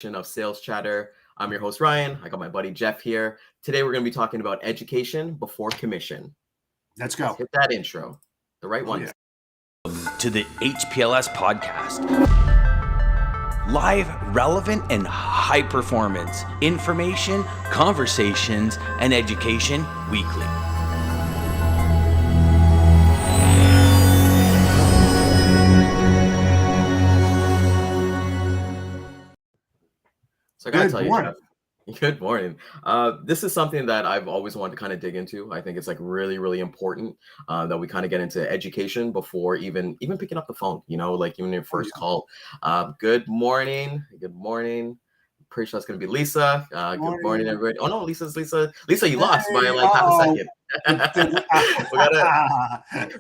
Of Sales Chatter. I'm your host, Ryan. I got my buddy Jeff here. Today, we're going to be talking about education before commission. Let's Let's go. hit that intro. The right Oh, one. yeah. To the HPLS podcast. Live, relevant, and high performance information, conversations, and education weekly. So I got to Good tell you, morning. Jeff, good morning. This is something that I've always wanted to kind of dig into. I think it's like really, really important that we kind of get into education before even picking up the phone, like even your Oh, first yeah. call. Good morning. Good morning. Pretty sure it's going to be Lisa. Good morning, Morning. everybody. Oh, no, Lisa's Lisa. Lisa, you lost by Hey, like half a oh, second. the-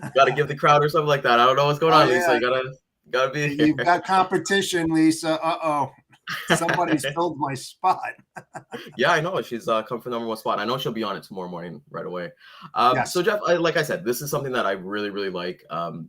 We gotta give the crowd or something like that. I don't know what's going oh on, Lisa. yeah, You gotta be here. you've got competition, Lisa. Somebody's filled my spot. Yeah, I know. She's come for number one spot. I know she'll be on it tomorrow morning right away. So Yes. Jeff, like I said, this is something that I really, really like.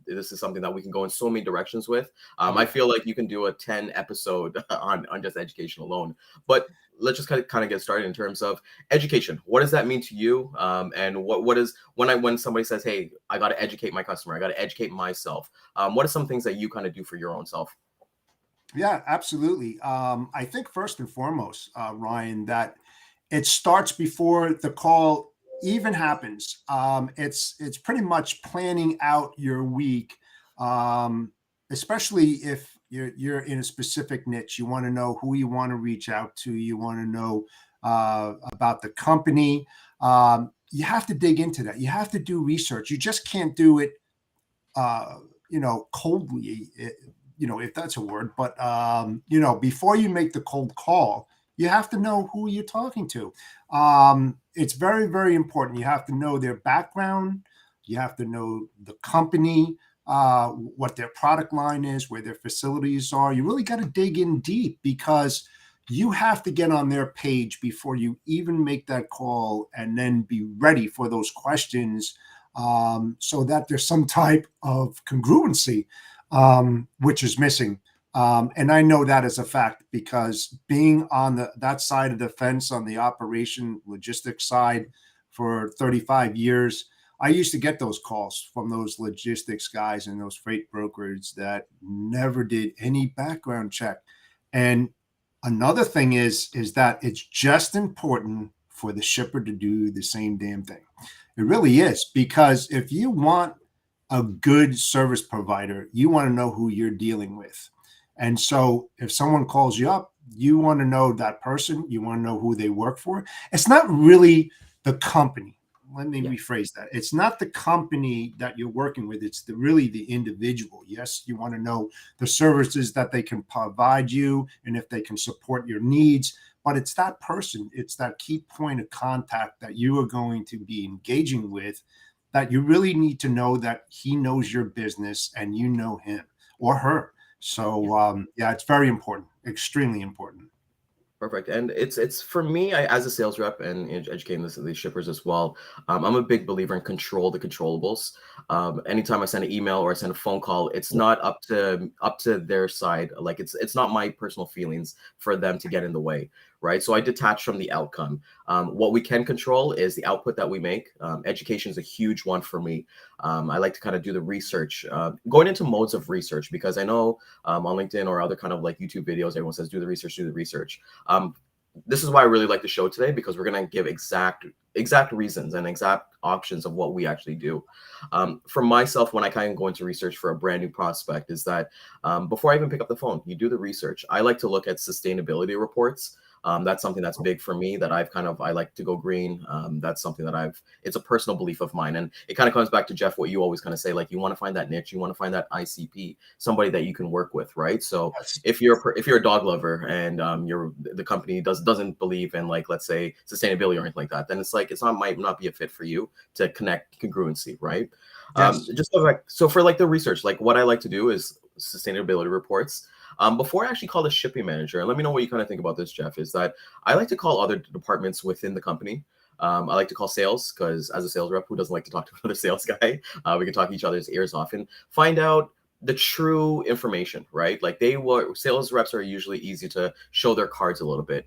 This is something that we can go in so many directions with. Oh, I yeah. feel like you can do a 10 episode on just education alone. But let's just kind of get started in terms of education. What does that mean to you? And what is when somebody says, "Hey, I got to educate my customer. I got to educate myself." What are some things that you kind of do for your own self? Yeah, absolutely. I think first and foremost, Ryan, that it starts before the call even happens. It's pretty much planning out your week, especially if you're in a specific niche. You want to know who you want to reach out to. You want to know about the company. You have to dig into that. You have to do research. You just can't do it coldly, if that's a word, but before you make the cold call, you have to know who you're talking to. It's very, very important. You have to know their background. You have to know the company, what their product line is, where their facilities are. You really got to dig in deep because you have to get on their page before you even make that call and then be ready for those questions, so that there's some type of congruency, which is missing. And I know that as a fact because being on that side of the fence on the operation logistics side for 35 years, I used to get those calls from those logistics guys and those freight brokers that never did any background check. And another thing is that it's just important for the shipper to do the same damn thing. It really is, because if you want a good service provider, you want to know who you're dealing with. And so if someone calls you up, you want to know that person, you want to know who they work for. It's not really the company. Let me Yeah. rephrase that. It's not the company that you're working with. It's really the individual. Yes, you want to know the services that they can provide you and if they can support your needs. But it's that person, it's that key point of contact that you are going to be engaging with, that you really need to know that he knows your business and you know him or her. So, it's very important, extremely important. Perfect. And it's for me, as a sales rep and educating these shippers as well. I'm a big believer in control the controllables. Anytime I send an email or I send a phone call, it's not up to their side. Like it's not my personal feelings for them to get in the way, right? So I detach from the outcome. What we can control is the output that we make. Education is a huge one for me. I like to kind of do the research, going into modes of research, because I know on LinkedIn or other kind of like YouTube videos, everyone says do the research, do the research. This is why I really like the show today, because we're going to give exact reasons and exact options of what we actually do. For myself, when I kind of go into research for a brand new prospect, is that before I even pick up the phone, you do the research. I like to look at sustainability reports. That's something that's big for me, that I like to go green. That's something that it's a personal belief of mine. And it kind of comes back to Jeff, what you always kind of say, like you want to find that niche, you want to find that ICP, somebody that you can work with, right? So Yes. if you're a dog lover and the company doesn't believe in, like, let's say sustainability or anything like that, then it's like, might not be a fit for you to connect congruency, right? Yes. Just so for like the research, like what I like to do is sustainability reports. Before I actually call the shipping manager, and let me know what you kind of think about this, Jeff, is that I like to call other departments within the company. I like to call sales, because as a sales rep, who doesn't like to talk to another sales guy? We can talk each other's ears off and find out the true information, right? Like sales reps are usually easy to show their cards a little bit.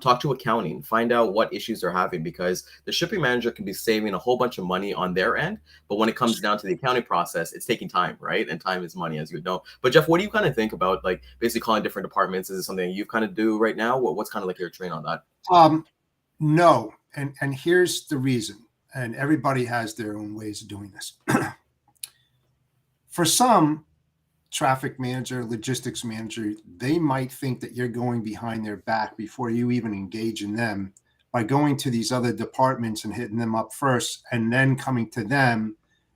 Talk to accounting, find out what issues they're having, because the shipping manager can be saving a whole bunch of money on their end, but when it comes down to the accounting process, it's taking time, right? And time is money, as you know. But Jeff, what do you kind of think about like basically calling different departments? Is it something you kind of do right now? What's kind of like your train on that? No, and here's the reason. And everybody has their own ways of doing this. For some, traffic manager, logistics manager, they might think that you're going behind their back before you even engage in them by going to these other departments and hitting them up first, and then coming to them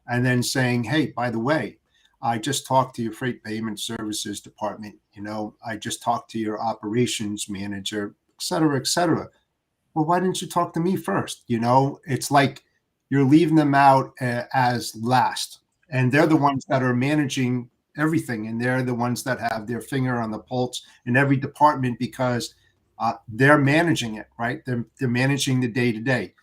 and then saying, hey, by the way, I just talked to your freight payment services department. I just talked to your operations manager, et cetera, et cetera. Well, why didn't you talk to me first? It's like you're leaving them out as last, and they're the ones that are managing everything, and they're the ones that have their finger on the pulse in every department, because they're managing it, right? They're managing the day to day.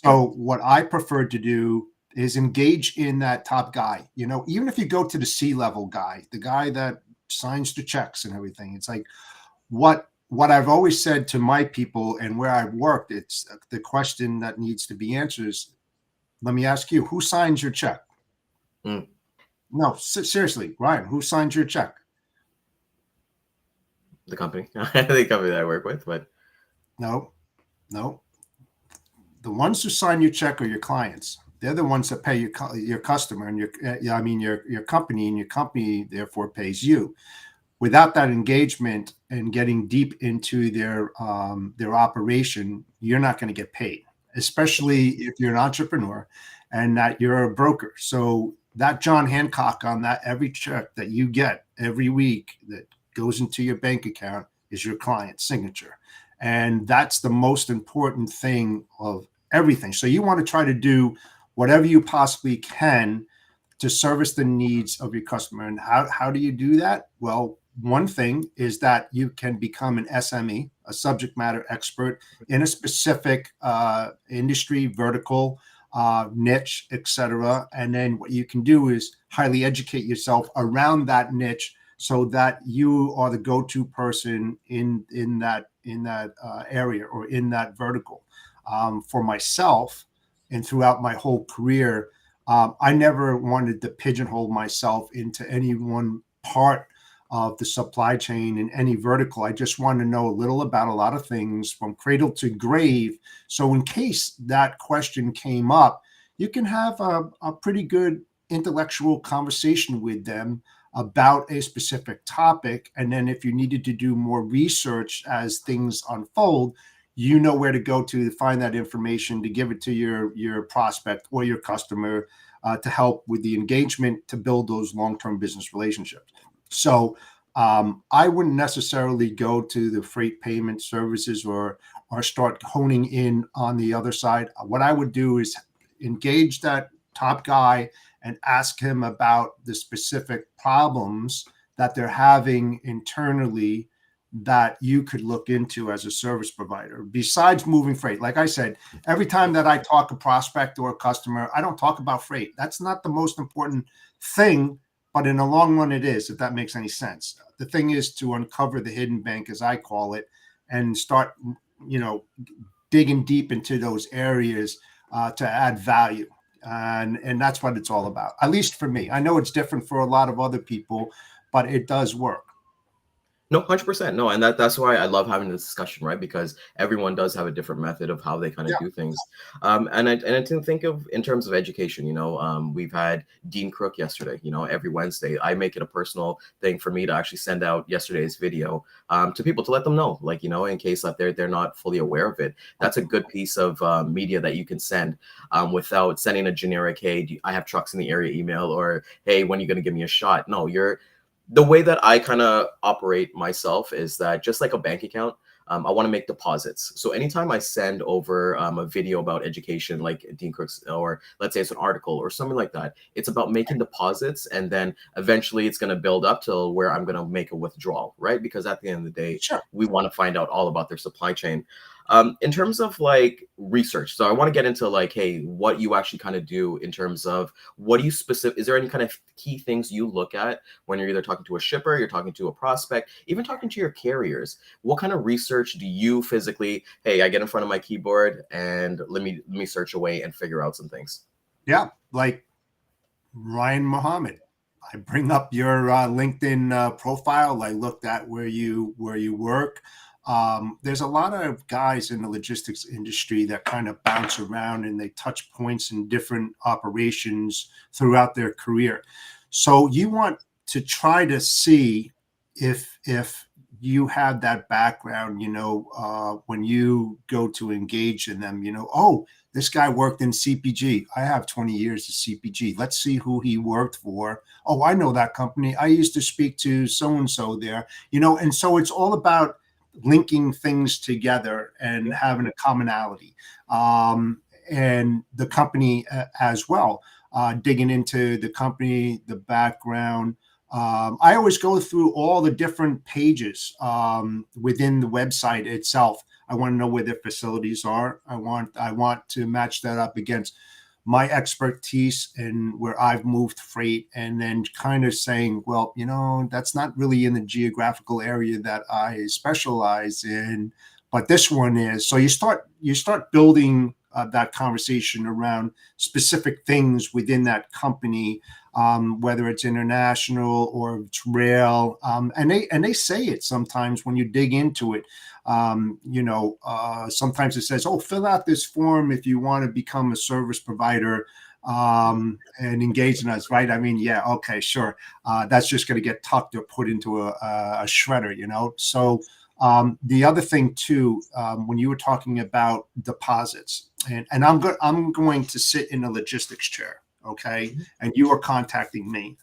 So what I prefer to do is engage in that top guy. Even if you go to the C-level guy, the guy that signs the checks and everything, it's like what I've always said to my people and where I've worked, it's the question that needs to be answered is, let me ask you, who signs your check? No, seriously, Ryan, who signs your check? The company, the company that I work with, but no. The ones who sign your check are your clients. They're the ones that pay your customer and your company, and your company therefore pays you. Without that engagement and getting deep into their operation, you're not going to get paid, especially if you're an entrepreneur and that you're a broker. So that John Hancock on that every check that you get every week that goes into your bank account is your client's signature. And that's the most important thing of everything. So you want to try to do whatever you possibly can to service the needs of your customer. And how do you do that? Well, one thing is that you can become an SME, a subject matter expert in a specific industry, vertical, niche, etc. And then what you can do is highly educate yourself around that niche so that you are the go-to person in that area or in that vertical. For myself, and throughout my whole career, I never wanted to pigeonhole myself into any one part of the supply chain in any vertical. I just wanted to know a little about a lot of things from cradle to grave. So in case that question came up, you can have a pretty good intellectual conversation with them about a specific topic. And then if you needed to do more research as things unfold, you know where to go to find that information, to give it to your prospect or your customer to help with the engagement to build those long-term business relationships. So I wouldn't necessarily go to the freight payment services or start honing in on the other side. What I would do is engage that top guy and ask him about the specific problems that they're having internally that you could look into as a service provider besides moving freight. Like I said, every time that I talk a prospect or a customer, I don't talk about freight. That's not the most important thing, but in the long run it is, if that makes any sense. The thing is to uncover the hidden bank, as I call it, and start, digging deep into those areas to add value. And that's what it's all about, at least for me. I know it's different for a lot of other people, but it does work. No, 100%. No, and that's why I love having this discussion, right? Because everyone does have a different method of how they kind of do things. And I didn't think of in terms of education. We've had Dean Crook yesterday. Every Wednesday, I make it a personal thing for me to actually send out yesterday's video to people to let them know, in case that they're not fully aware of it. That's a good piece of media that you can send without sending a generic, hey, I have trucks in the area email, or hey, when are you going to give me a shot? No, the way that I kind of operate myself is that just like a bank account, I want to make deposits. So anytime I send over a video about education, like Dean Cook's, or let's say it's an article or something like that, it's about making deposits, and then eventually it's going to build up till where I'm going to make a withdrawal, right? Because at the end of the day, Sure. we want to find out all about their supply chain. In terms of like research, so I want to get into like, hey, what you actually kind of do in terms of what do you specific, is there any kind of key things you look at when you're either talking to a shipper, you're talking to a prospect, even talking to your carriers? What kind of research do you physically, hey, I get in front of my keyboard and let me search away and figure out some things? Yeah, like Ryan Muhammad. I bring up your LinkedIn profile. I looked at where you work. There's a lot of guys in the logistics industry that kind of bounce around and they touch points in different operations throughout their career. So you want to try to see if you have that background, when you go to engage in them, oh, this guy worked in CPG. I have 20 years of CPG. Let's see who he worked for. Oh, I know that company. I used to speak to so-and-so there, and so it's all about linking things together and having a commonality, and the company as well, digging into the company, the background. I always go through all the different pages within the website itself. I want to know where their facilities are. I want to match that up against my expertise and where I've moved freight, and then kind of saying, well, that's not really in the geographical area that I specialize in, but this one is. So you start building that conversation around specific things within that company, whether it's international or it's rail, and they say it sometimes when you dig into it. Sometimes it says, "Oh, fill out this form if you want to become a service provider and engage in us." Right? I mean, yeah, okay, sure. That's just going to get tucked or put into a shredder, So the other thing too, when you were talking about deposits, and I'm going to sit in a logistics chair, okay, and you are contacting me.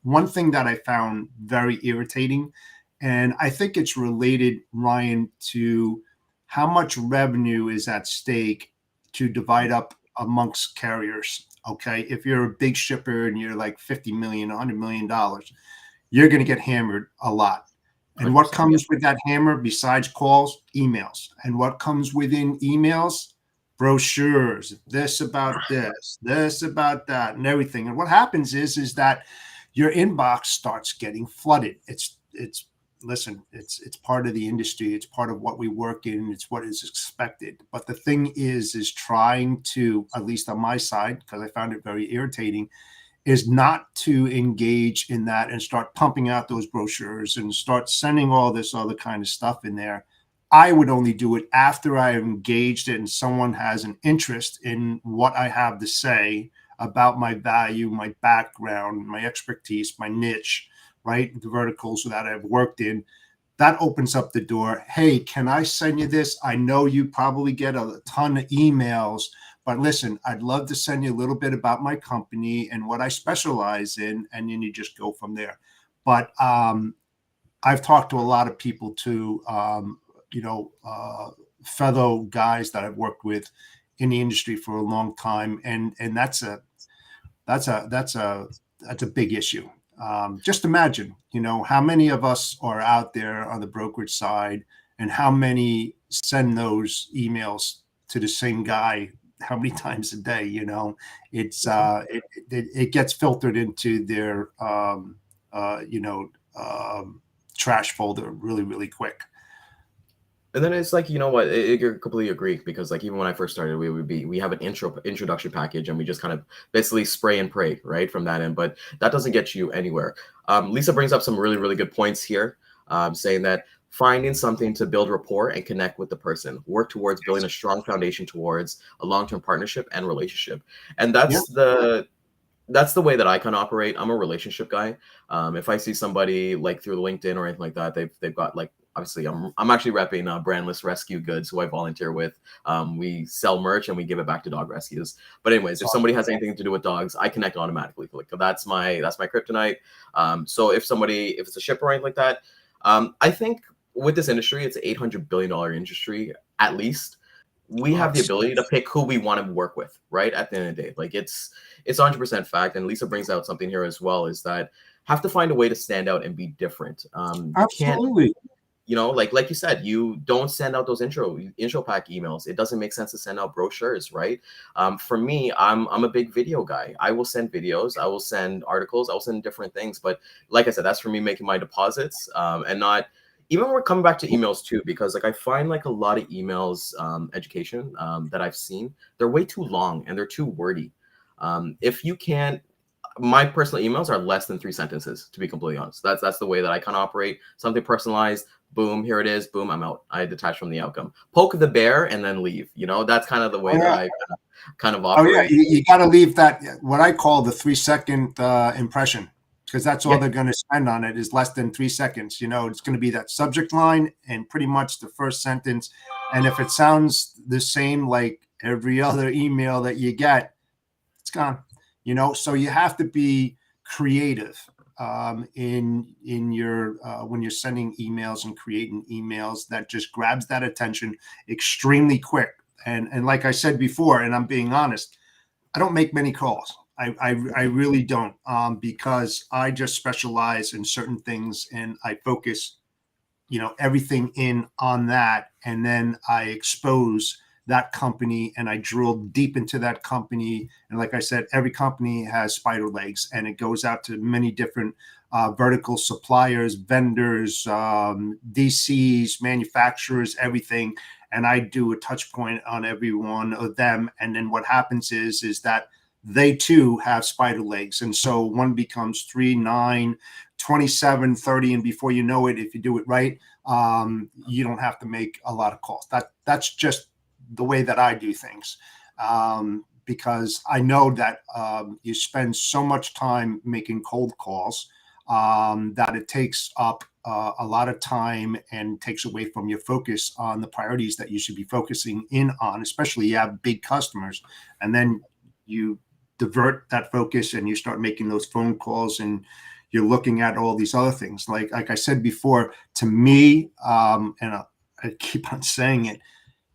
One thing that I found very irritating, and I think it's related, Ryan, to how much revenue is at stake to divide up amongst carriers. Okay, if you're a big shipper and you're like 50 million, $100 million, you're going to get hammered a lot. And what comes with that hammer besides calls? Emails. And what comes within emails? Brochures, this about this, this about that, and everything. And what happens is that your inbox starts getting flooded. It's listen, it's part of the industry. It's part of what we work in. It's what is expected. But the thing is trying to, at least on my side, because I found it very irritating, is not to engage in that and start pumping out those brochures and start sending all this other kind of stuff in there. I would only do it after I have engaged it and someone has an interest in what I have to say about my value, my background, my expertise, my niche, right? The verticals that I've worked in. That opens up the door. Hey, can I send you this? I know you probably get a ton of emails, but listen, I'd love to send you a little bit about my company and what I specialize in, and then you just go from there. But I've talked to a lot of people too, fellow guys that I've worked with in the industry for a long time, and that's a big issue. Just imagine, how many of us are out there on the brokerage side, and how many send those emails to the same guy how many times a day. It's it gets filtered into their trash folder really, really quick. And then it's like, you know what, I completely agree, because like even when I first started, we have an introduction package, and we just kind of basically spray and pray right from that end, but that doesn't get you anywhere. Lisa brings up some really, really good points here, saying that finding something to build rapport and connect with the person, work towards building a strong foundation towards a long-term partnership and relationship. And that's the way that I kind of operate. I'm a relationship guy. If I see somebody like through LinkedIn or anything like that, they've got like, obviously I'm actually repping Brandless Rescue Goods, who I volunteer with. We sell merch and we give it back to dog rescues. But anyways, if somebody has anything to do with dogs, I connect automatically. Like that's my kryptonite. So if it's a shipper or anything like that, I think with this industry, it's an $800 billion industry at least. We have the ability to pick who we want to work with, right? At the end of the day, like it's 100% fact. And Lisa brings out something here as well, is that have to find a way to stand out and be different. You can't, Absolutely. you know, like you said, you don't send out those intro pack emails. It doesn't make sense to send out brochures, right? For me, I'm a big video guy. I will send videos, I will send articles, I will send different things. But like I said, that's for me making my deposits, and not even we're coming back to emails too, because like I find like a lot of emails, education, that I've seen, they're way too long and they're too wordy. If you can't, my personal emails are less than 3 sentences, to be completely honest. That's the way that I kind of operate. Something personalized, boom, here it is, boom, I'm out. I detach from the outcome. Poke the bear and then leave. You know, that's kind of the way that I kind of Oh yeah, operate. you got to leave that what I call the 3 second impression, because that's all Yeah, they're going to spend on it is less than 3 seconds. You know, it's going to be that subject line and pretty much the first sentence. And if it sounds the same like every other email that you get, it's gone. You know, so you have to be creative in your when you're sending emails and creating emails that just grabs that attention extremely quick. And like I said before, and I'm being honest, I don't make many calls. I really don't, because I just specialize in certain things and I focus, you know, everything in on that, and then I expose that company and I drill deep into that company. And like I said, every company has spider legs, and it goes out to many different vertical suppliers, vendors, DCs, manufacturers, everything. And I do a touch point on every one of them. And then what happens is that they too have spider legs. And so one becomes 3, 9, 27, 30. And before you know it, if you do it right, you don't have to make a lot of calls. That's just the way that I do things, because I know that you spend so much time making cold calls that it takes up a lot of time and takes away from your focus on the priorities that you should be focusing in on, especially you have big customers. And then you divert that focus and you start making those phone calls, and you're looking at all these other things. Like I said before, to me, and I keep on saying it,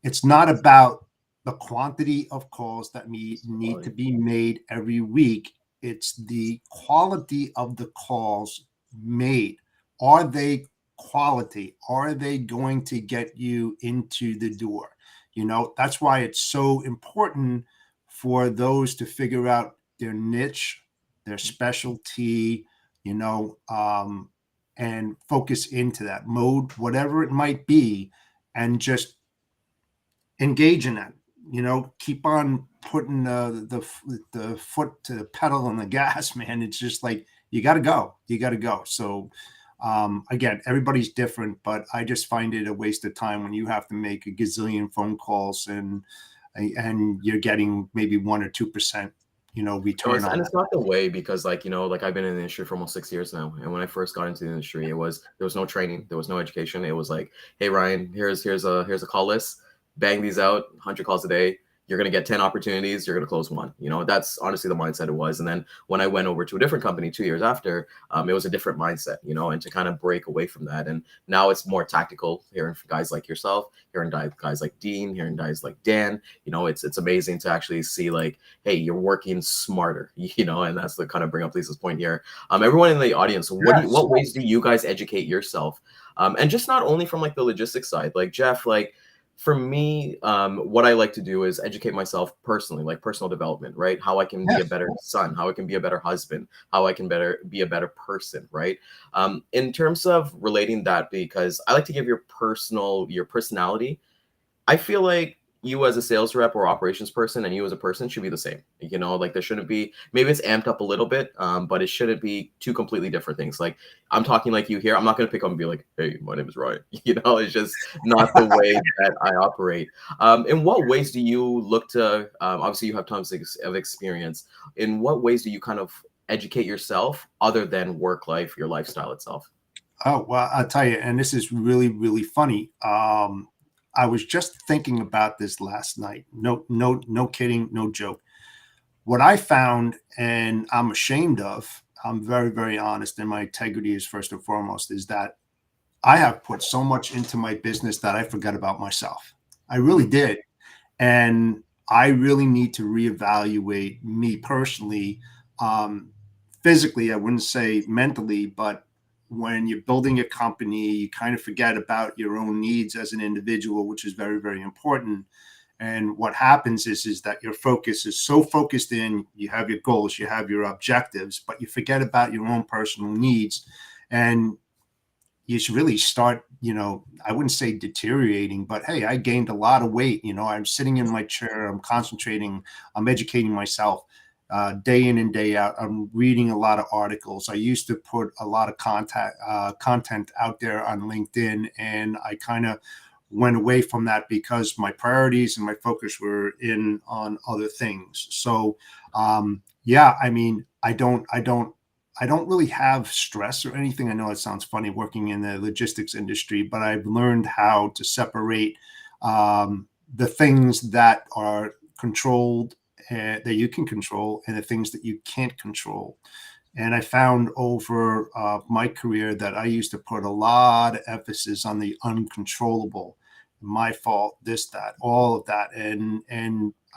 it's not about the quantity of calls that need to be made every week. It's the quality of the calls made. Are they quality? Are they going to get you into the door? You know, that's why it's so important for those to figure out their niche, their specialty, you know, and focus into that mode, whatever it might be, and just engage in that. You know, keep on putting the foot to the pedal on the gas, man. It's just like you got to go. You got to go. So again, everybody's different, but I just find it a waste of time when you have to make a gazillion phone calls and you're getting maybe 1 or 2%, you know, return on And that. it's not the way, because like, you know, like I've been in the industry for almost 6 years now. And when I first got into the industry, there was no training, there was no education. It was like, hey Ryan, here's a call list, bang these out, 100 calls a day. You're gonna get 10 opportunities, you're gonna close one. You know, that's honestly the mindset it was. And then when I went over to a different company 2 years after, it was a different mindset, you know, and to kind of break away from that. And now it's more tactical, hearing from guys like yourself, hearing guys like Dean, hearing guys like Dan. You know, it's amazing to actually see like, hey, you're working smarter, you know. And that's the kind of bring up Lisa's point here. Everyone in the audience, Yes. what ways do you guys educate yourself? And just not only from like the logistics side, like Jeff, like for me, what I like to do is educate myself personally, like personal development, right? How I can be a Yes. better son, how I can be a better husband, how I can be a better person, right? In terms of relating that, because I like to give your personality. I feel like you as a sales rep or operations person and you as a person should be the same. You know, like there shouldn't be, maybe it's amped up a little bit, but it shouldn't be two completely different things. Like I'm talking like you here. I'm not going to pick up and be like, hey, my name is Ryan. You know, it's just not the way that I operate. In what ways do you look to, obviously you have tons of experience. In what ways do you kind of educate yourself other than work life, your lifestyle itself? Oh, well, I'll tell you, and this is really, really funny. I was just thinking about this last night. No kidding, no joke. What I found, and I'm ashamed of, I'm very, very honest, and my integrity is first and foremost, is that I have put so much into my business that I forgot about myself. I really did. And I really need to reevaluate me personally, um, physically, I wouldn't say mentally, but when you're building a company, you kind of forget about your own needs as an individual, which is very, very important. And what happens is that your focus is so focused in, you have your goals, you have your objectives, but you forget about your own personal needs. And you should really start, I wouldn't say deteriorating, but hey, I gained a lot of weight. I'm sitting in my chair, I'm concentrating, I'm educating myself day in and day out. I'm reading a lot of articles. I used to put a lot of content out there on LinkedIn, and I kind of went away from that because my priorities and my focus were in on other things. So, yeah, I mean, I don't really have stress or anything. I know it sounds funny working in the logistics industry, but I've learned how to separate the things that are controlled, that you can control, and the things that you can't control. And I found over my career that I used to put a lot of emphasis on the uncontrollable, my fault, this, that, all of that. And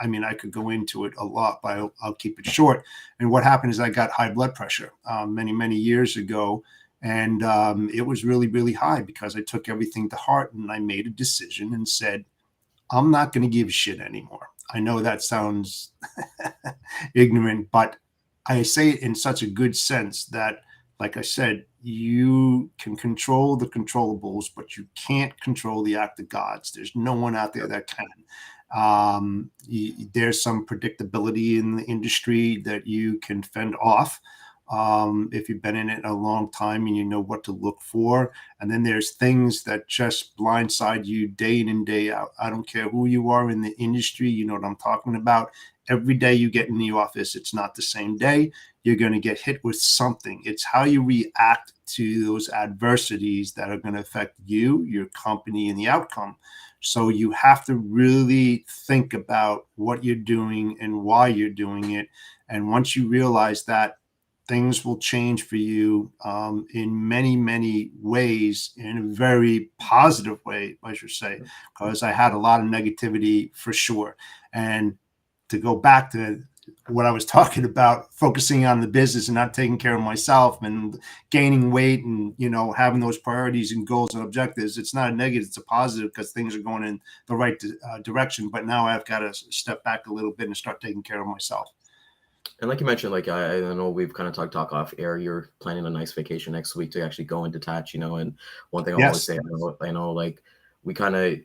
I mean, I could go into it a lot, but I'll keep it short. And what happened is I got high blood pressure many, many years ago. And it was really, really high because I took everything to heart, and I made a decision and said, I'm not going to give a shit anymore. I know that sounds ignorant, but I say it in such a good sense that, like I said, you can control the controllables, but you can't control the act of gods. There's no one out there that can. There's some predictability in the industry that you can fend off if you've been in it a long time and you know what to look for. And then there's things that just blindside you day in and day out. I don't care who you are in the industry, you know what I'm talking about. Every day you get in the office, it's not the same day. You're going to get hit with something. It's how you react to those adversities that are going to affect you, your company, and the outcome. So you have to really think about what you're doing and why you're doing it. And once you realize that, things will change for you in many, many ways, in a very positive way, I should say, because I had a lot of negativity for sure. And to go back to what I was talking about, focusing on the business and not taking care of myself and gaining weight and, having those priorities and goals and objectives, it's not a negative, it's a positive because things are going in the right direction. But now I've got to step back a little bit and start taking care of myself. And like you mentioned, like I know we've kind of talk off air. You're planning a nice vacation next week to actually go and detach, And one thing I always Yes. say, I know, like we kind of,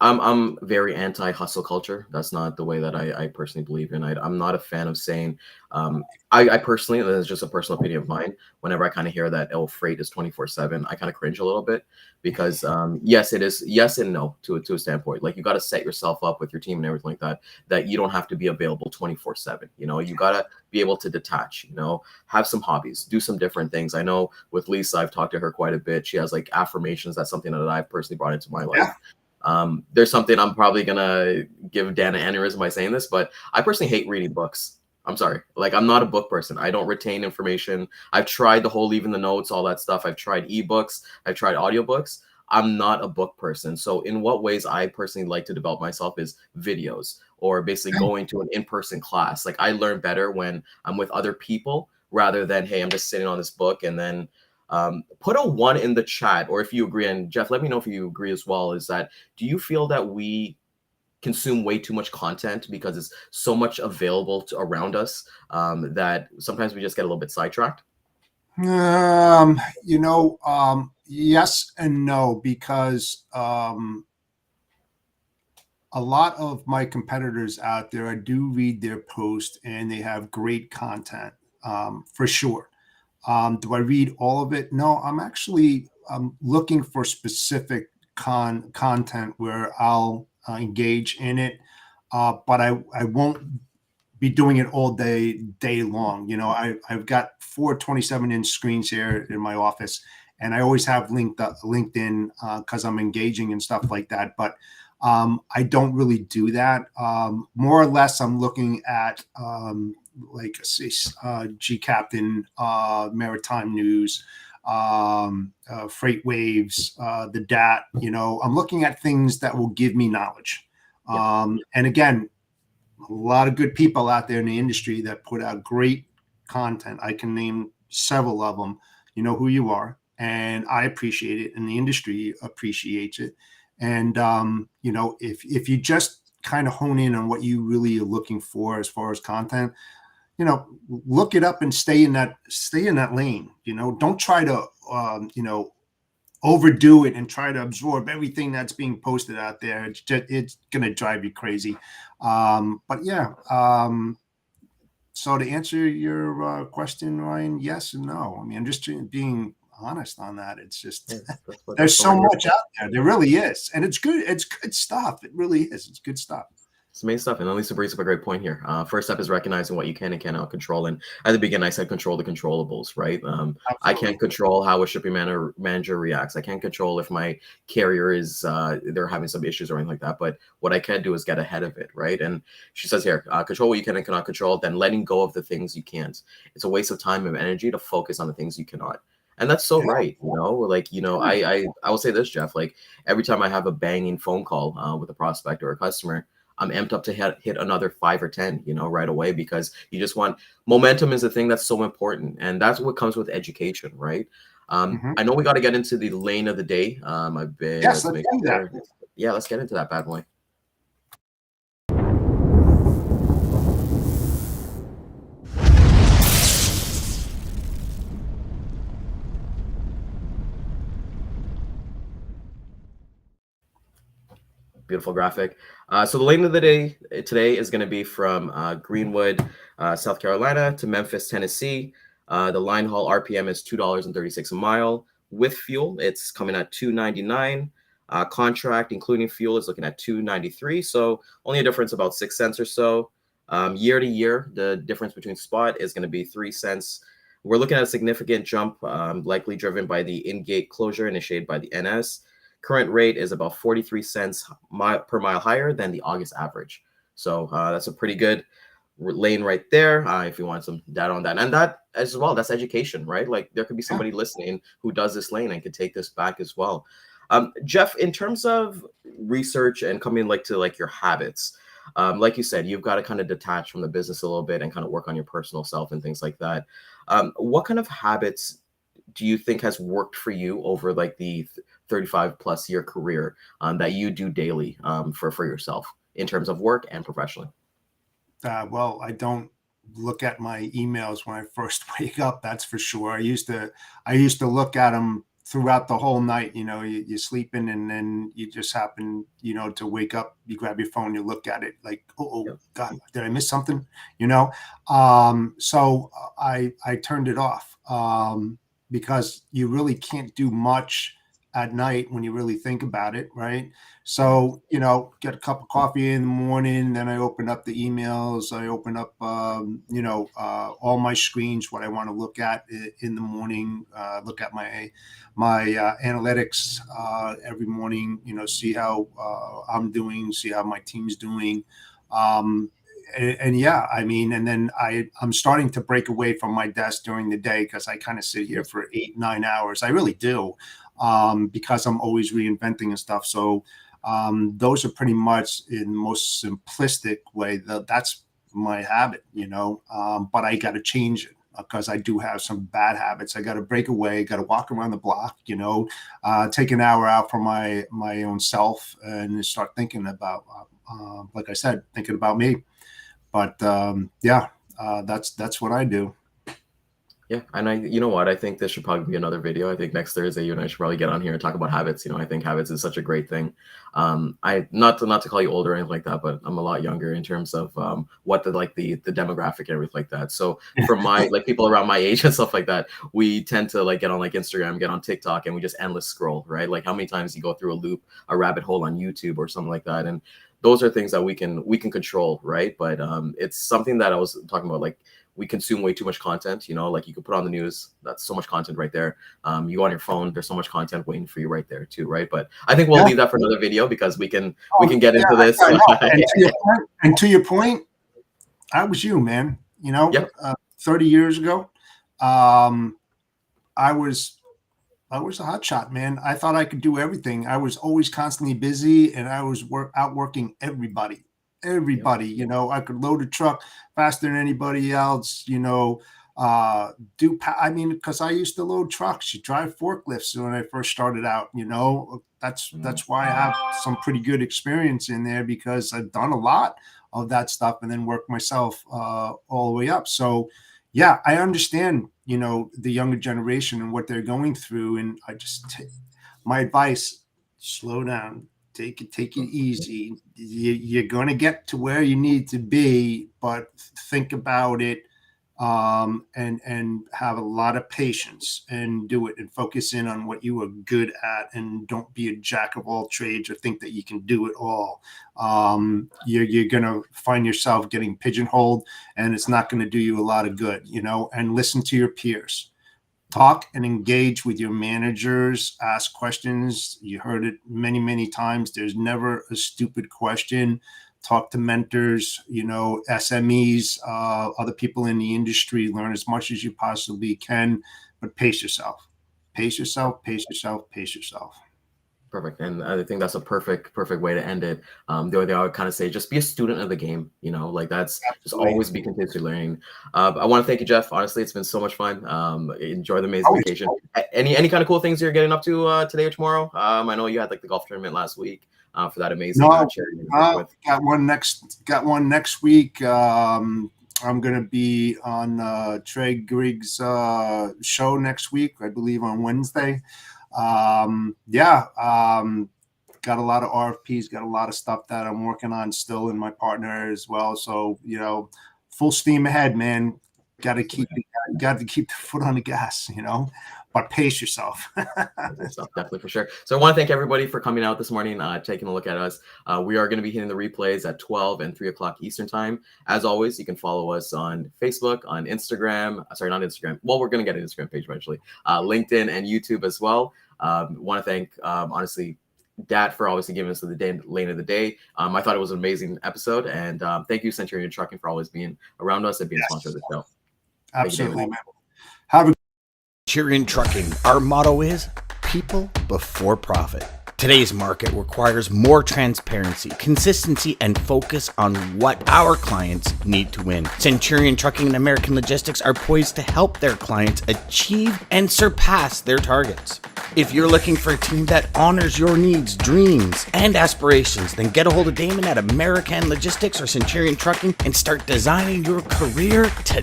I'm very anti hustle culture. That's not the way that I personally believe in. I'm not a fan of saying, I personally, and this is just a personal opinion of mine. Whenever I kind of hear that, oh, freight is 24/7, I kind of cringe a little bit because, yes, it is, yes and no to a standpoint. Like you got to set yourself up with your team and everything like that you don't have to be available 24/7. You got to be able to detach, have some hobbies, do some different things. I know with Lisa, I've talked to her quite a bit. She has like affirmations. That's something that I've personally brought into my life. Yeah. There's something I'm probably gonna give Dan an aneurysm by saying this, but I personally hate reading books. I'm sorry. Like I'm not a book person. I don't retain information. I've tried the whole leaving the notes, all that stuff. I've tried ebooks. I've tried audiobooks. I'm not a book person. So in what ways I personally like to develop myself is videos or basically going to an in-person class. Like I learn better when I'm with other people rather than, hey, I'm just sitting on this book. And then put a 1 in the chat, or if you agree. And Jeff, let me know if you agree as well. Is that, do you feel that we consume way too much content because it's so much available around us that sometimes we just get a little bit sidetracked? Yes and no, because a lot of my competitors out there, I do read their posts and they have great content for sure. Do I read all of it? No, I'm actually looking for specific content where I'll engage in it, but I won't be doing it all day long. I've got 4 27-inch screens here in my office, and I always have LinkedIn because I'm engaging and stuff like that. But I don't really do that. More or less, I'm looking at like G Captain, Maritime News, freight waves, the DAT. I'm looking at things that will give me knowledge. And again, a lot of good people out there in the industry that put out great content. I can name several of them. You know who you are, and I appreciate it, and the industry appreciates it. And if you just kind of hone in on what you really are looking for as far as content, look it up and stay in that lane. Don't try to overdo it and try to absorb everything that's being posted out there. It's going to drive you crazy. But yeah. So to answer your question, Ryan, yes and no. I mean, I'm just being honest on that. It's just there's so much out there. There really is, and it's good. It's good stuff. It really is. It's good stuff. It's amazing stuff. And Lisa brings up a great point here. First step is recognizing what you can and cannot control. And at the beginning, I said control the controllables, right? I can't control how a shipping manager reacts. I can't control if my carrier is they're having some issues or anything like that. But what I can do is get ahead of it, right? And she says here, control what you can and cannot control, then letting go of the things you can't. It's a waste of time and energy to focus on the things you cannot. And that's so right, I will say this, Jeff, like every time I have a banging phone call with a prospect or a customer, I'm amped up to hit another 5 or 10, right away, because you just want momentum is a thing that's so important. And that's what comes with education, right? I know we got to get into the lane of the day. Yes, let's do that. Yeah, let's get into that bad boy. Beautiful graphic. So the lane of the day today is going to be from Greenwood, South Carolina to Memphis, Tennessee. The line haul RPM is $2.36 a mile. With fuel, it's coming at $2.99. Contract, including fuel, is looking at $2.93. So only a difference about 6 cents or so. Year to year, the difference between spot is going to be 3 cents. We're looking at a significant jump, likely driven by the in-gate closure initiated by the NS. Current rate is about 43 cents per mile higher than the August average. So that's a pretty good lane right there if you want some data on that. And that as well, that's education, right? Like there could be somebody listening who does this lane and could take this back as well. Jeff, in terms of research and coming to your habits, like you said, you've got to kind of detach from the business a little bit and kind of work on your personal self and things like that. What kind of habits do you think has worked for you over the 35 plus year career that you do daily for yourself in terms of work and professionally? Well, I don't look at my emails when I first wake up. That's for sure. I used to look at them throughout the whole night. You're sleeping and then you just happen, to wake up, you grab your phone, you look at it like, God, did I miss something? So I turned it off because you really can't do much at night when you really think about it, right? So, get a cup of coffee in the morning, then I open up the emails, I open up, all my screens, what I want to look at in the morning, look at my analytics every morning, see how I'm doing, see how my team's doing. And yeah, I mean, and then I'm starting to break away from my desk during the day because I kind of sit here for 8-9 hours. I really do. Because I'm always reinventing and stuff. So those are pretty much in the most simplistic way. That's my habit, but I got to change it because I do have some bad habits. I got to break away, got to walk around the block, take an hour out for my own self and start thinking about, like I said, thinking about me. But that's what I do. Yeah, and you know what? I think this should probably be another video. I think next Thursday you and I should probably get on here and talk about habits. I think habits is such a great thing. I not to call you older or anything like that, but I'm a lot younger in terms of what the demographic and everything like that. So for my people around my age and stuff like that, we tend to get on Instagram, get on TikTok, and we just endless scroll, right? Like how many times you go through a rabbit hole on YouTube or something like that, and those are things that we can control, right? But it's something that I was talking about, we consume way too much content, you can put on the news, that's so much content right there. You go on your phone, there's so much content waiting for you right there too, right? But I think we'll leave that for another video because we can get into this. And to your point, I was you, man. 30 years ago, I was I was a hot shot, man. I thought I could do everything. I was always constantly busy, and I was outworking everybody. Yep. Everybody, I could load a truck faster than anybody else. I mean, because I used to load trucks, you drive forklifts when I first started out. That's why I have some pretty good experience in there, because I've done a lot of that stuff and then worked myself all the way up. So yeah, I understand, the younger generation and what they're going through. And my advice, slow down, take it easy. You're going to get to where you need to be, but think about it, and have a lot of patience and do it and focus in on what you are good at, and don't be a jack of all trades or think that you can do it all. You're going to find yourself getting pigeonholed, and it's not going to do you a lot of good, and listen to your peers. Talk and engage with your managers, ask questions. You heard it many, many times. There's never a stupid question. Talk to mentors, SMEs, other people in the industry. Learn as much as you possibly can, but pace yourself. Pace yourself, pace yourself, pace yourself. Perfect. And I think that's a perfect way to end it. The only thing I would kind of say, just be a student of the game, like that's just always be continuously learning. I want to thank you, Jeff. Honestly, it's been so much fun. Enjoy the amazing vacation. Any kind of cool things you're getting up to today or tomorrow? I know you had like the golf tournament last week for that amazing charity. Got one next week. I'm going to be on Trey Griggs' show next week, I believe on Wednesday. Got a lot of RFPs, got a lot of stuff that I'm working on still, in my partner as well. So, full steam ahead, man. Got to keep the foot on the gas, but pace yourself. Definitely, for sure. So I want to thank everybody for coming out this morning, taking a look at us. We are going to be hitting the replays at 12 and 3 o'clock Eastern time. As always, you can follow us on Facebook, on Instagram. Sorry, not Instagram. Well, we're going to get an Instagram page eventually. LinkedIn and YouTube as well. Want to thank, honestly, Dat for obviously giving us the lane of the day. I thought it was an amazing episode. And thank you, Centurion Trucking, for always being around us and being a sponsor of the show. Absolutely, man. Have a Centurion Trucking, our motto is people before profit. Today's market requires more transparency, consistency, and focus on what our clients need to win. Centurion Trucking and American Logistics are poised to help their clients achieve and surpass their targets. If you're looking for a team that honors your needs, dreams, and aspirations, then get a hold of Daman at American Logistics or Centurion Trucking and start designing your career today.